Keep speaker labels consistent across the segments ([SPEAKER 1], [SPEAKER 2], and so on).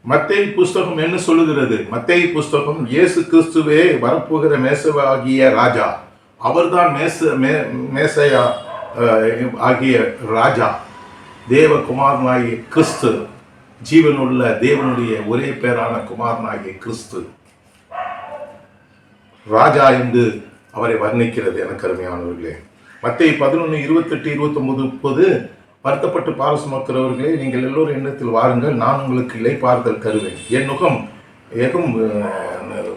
[SPEAKER 1] மத்தேயு புஸ்தகம் என்ன சொல்லுகிறது? மத்தேயு புஸ்தகம் இயேசு கிறிஸ்துவே வரப்போகிற மேசையாகிய ராஜா, அவர்தான் மேசையா ஆகிய ராஜா, தேவகுமாரனாகிய கிறிஸ்து, ஜீவனுள்ள தேவனுடைய ஒரே பேரான குமாரனாகிய கிறிஸ்து ராஜா என்று அவரை வர்ணிக்கிறது. எனக்கு அருமையானவர்களே, மத்தேயு 11, 28, 29, 30, வருத்தப்பட்டு பார சுமக்கிறவர்களே, நீங்கள் எல்லோரும் எண்ணத்தில் வாருங்கள், நான் உங்களுக்கு இளைப்பாறுதல் தருவேன். என் நுகம் ஏகம்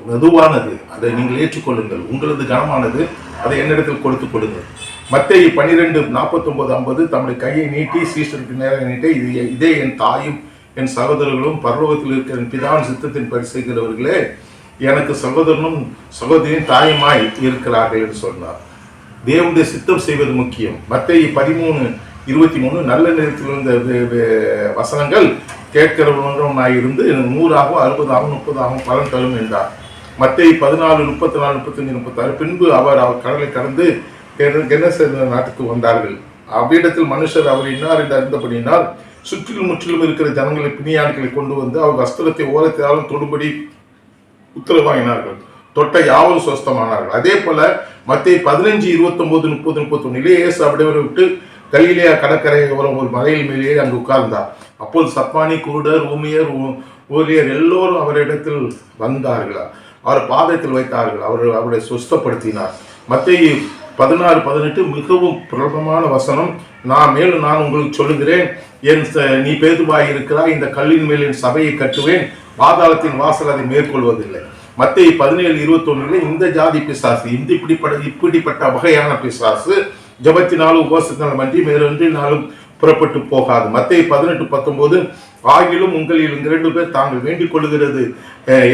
[SPEAKER 1] மெதுவானது, அதை நீங்கள் ஏற்றுக்கொள்ளுங்கள். உங்களது கனமானது, அதை என்னிடத்தில் கொடுத்துக் கொடுங்கள். மத்தேயு 12, 49, 50, தம்முடைய கையை நீட்டி சீஷருக்கு நேரம் நீட்டி, இதே என் தாயும் என் சகோதரர்களும் பரலோகத்தில் இருக்கிற என் பிதாவின் சித்தத்தின் படி செய்கிறவர்களே, எனக்கு சகோதரனும் சகோதரியும் தாயுமாய் இருக்கிறார்கள் என்று சொன்னார். தேவனுடைய சித்தம் செய்வது முக்கியம். மத்தேயு 13, 23, நல்ல நேரத்தில் இருந்த வசனங்கள் கேட்கிறவனாய் இருந்து 100ஆகவும் 60ஆகவும் 30ஆகவும் பலன் தரும் என்றார். மத்தேயு 14, 34, 35, 36, பின்பு அவர் கடலை கடந்து கென்னசரேத் நாட்டுக்கு வந்தார்கள். அவ்விடத்தில் மனுஷர் அவர் இன்னார் என்று அறிந்தபடியினால் சுற்றிலும் முற்றிலும் இருக்கிற ஜனங்களை பிணியாட்களை கொண்டு வந்து அவர் வஸ்திரத்தை ஓரத்தாலும் தொடுபடி உத்தரவாயினார்கள். தொட்ட யாவரும் சுஸ்தமானார்கள். அதே போல மத்தேயு 15, 29, 30, 31 இயேசு அப்படிவரை விட்டு கலிலேயா கடற்கரை ஓரம் ஒரு மலையில் மேலேயே அங்கு உட்கார்ந்தார். அப்போது சப்பானி, குருடர், ஊமியர், ஊழியர் எல்லோரும் அவரிடத்தில் வந்தார்கள். அவர் பாதத்தில் வைத்தார்கள். அவரை சுஸ்தப்படுத்தினார். மத்தேயு 16, 18 மிகவும் பிரபலமான வசனம். மேலும் நான் உங்களுக்கு சொல்லுகிறேன், நீ பேதுவாய் இருக்கிறாய், இந்த கல்லின் மேல் என் சபையை கட்டுவேன், பாதாளத்தின் வாசல் அதை மேற்கொள்வதில்லை. மத்தேயு 17, 21 இந்த ஜாதி பிசாசு, இப்படிப்பட்ட வகையான பிசாசு ஜபத்தினாலும் உபவாசத்தினாலும் அன்றி வேறொன்றினாலும் புறப்பட்டு போகாது. மத்தேயு 18, 19 ஆகிலும் உங்களில் 2 பேர் தாங்கள் வேண்டிக் கொள்ளுகிறது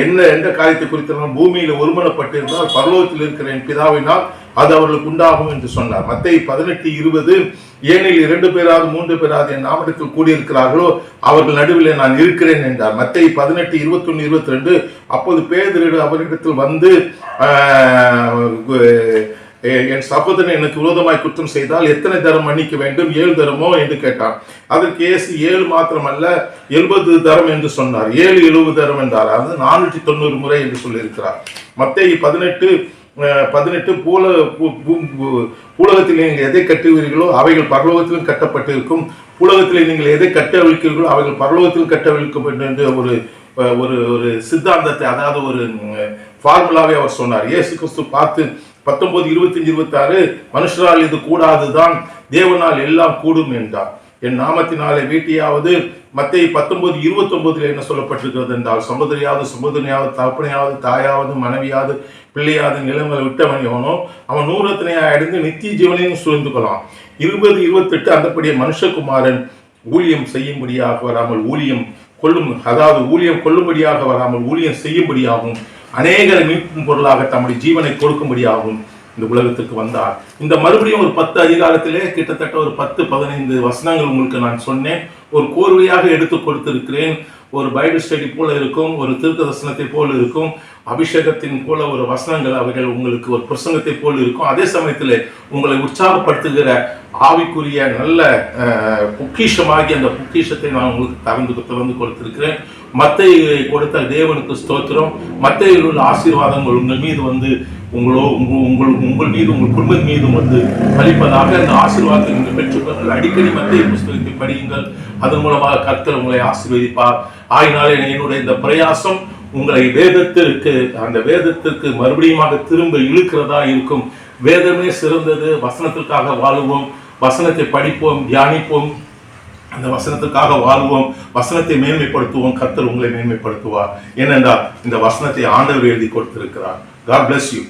[SPEAKER 1] எந்த காரியத்தை குறித்தாலும் பூமியில ஒருமனப்பட்டிருந்தால் பரலோகத்தில் இருக்கிற என் பிதாவினால் அது அவர்களுக்கு உண்டாகும் என்று சொன்னார். மத்தேயு 18, 20 ஏனில் 2 பேராவது 3 பேராவது என் நாமத்தில் கூடியிருக்கிறார்களோ அவர்கள் நடுவில் நான் இருக்கிறேன் என்றார். மத்தேயு 18, 21, 22 அப்போது பேதுரு அவரிடத்தில் வந்து என் சகோதரன் எனக்கு விரோதமாய் குற்றம் செய்தால் எத்தனை தரம் மன்னிக்க வேண்டும்? 7 தரமோ என்று கேட்டான். அதற்கு இயேசு 7 மாத்திரமல்ல 70 தரம் என்று சொன்னார். 7, 70 தரம் என்றார். அது 490 முறை என்று சொல்லியிருக்கிறார். மத்தேயு 18, 18 பூலகத்தில் நீங்கள் எதை கட்டுவீர்களோ அவைகள் பரலோகத்திலும் கட்டப்பட்டிருக்கும், பூலகத்தில் நீங்கள் எதை கட்டவிழ்க்கிறீர்களோ அவைகள் பரலோகத்தில் கட்டவிழ்க்கும் என்று ஒரு சித்தாந்தத்தை, அதாவது ஒரு ஃபார்முலாவை அவர் சொன்னார். இயேசு கிறிஸ்து பார்த்து 19, 25, 26 மனுஷரால் இது கூடாதுதான், தேவனால் எல்லாம் கூடும் என்றார். என் நாமத்தினாலே வீட்டையாவது, மத்தேயு 19, 29 என்ன சொல்லப்பட்டிருக்கிறது என்றால், சகோதரியாவது சகோதரியாவது தகப்பனையாவது தாயாவது மனைவியாவது பிள்ளையாவது நிலங்களை விட்டவன் எவனோ அவன் 100 அடைந்து நித்திய ஜீவனையும் சுழ்ந்து கொள்ளலாம். 20, 28 அந்தப்படியே மனுஷகுமாரன் ஊழியம் செய்யும்படியாக வராமல் ஊழியம் கொள்ளும்படியாக வராமல் ஊழியம் செய்யும்படியாகவும் அநேகரை மீட்கும் பொருளாக தம்முடைய ஜீவனை கொடுக்கும்படியாகவும் இந்த உலகத்துக்கு வந்தார். இந்த மறுபடியும் ஒரு 10 அதிகாரத்திலே கிட்டத்தட்ட ஒரு 10, 15 வசனங்கள் உங்களுக்கு நான் சொன்னேன். ஒரு கோர்வையாக எடுத்து கொடுத்திருக்கிறேன். ஒரு பைபிள் ஸ்டடி போல இருக்கும், ஒரு தீர்க்க தரிசனத்தை போல இருக்கும், அபிஷேகத்தின் போல ஒரு வசனங்கள் அவைகள் உங்களுக்கு ஒரு பிரசங்கத்தை போல் இருக்கும். அதே சமயத்தில் உங்களை உற்சாகப்படுத்துகிற ஆவிக்குரிய நல்ல பொக்கிஷமாகி அந்த பொக்கிஷத்தை நான் உங்களுக்கு திறந்து கொடுத்திருக்கிறேன். மத்தேயு கொடுத்த தேவனுக்கு ஸ்தோத்திரம். மத்தேயுவில் உள்ள ஆசீர்வாதங்கள் உங்கள் மீது வந்து உங்கள் மீது உங்கள் குடும்பம் மீதும் வந்து பலிப்பதாக அந்த ஆசீர்வாதத்தை நீங்கள் பெற்றுக்கொள்ளுங்கள். அடிக்கடி மத்தேயு புஸ்தகத்தை படியுங்கள். அதன் மூலமாக கர்த்தர் உங்களை ஆசீர்வதிப்பார். ஆயினாலே என்னுடைய இந்த பிரயாசம் உங்களை அந்த வேதத்திற்கு மறுபடியும் திரும்ப இழுக்கிறதா இருக்கும். வேதமே சிறந்தது. வசனத்திற்காக வாழுவோம், வசனத்தை படிப்போம், தியானிப்போம், அந்த வசனத்துக்காக வாழ்வோம், வசனத்தை மேன்மைப்படுத்துவோம். கர்த்தர் உங்களை மேன்மைப்படுத்துவார். ஏனென்றால் இந்த வசனத்தை ஆண்டவர் எழுதி கொடுத்திருக்கிறார். God bless you.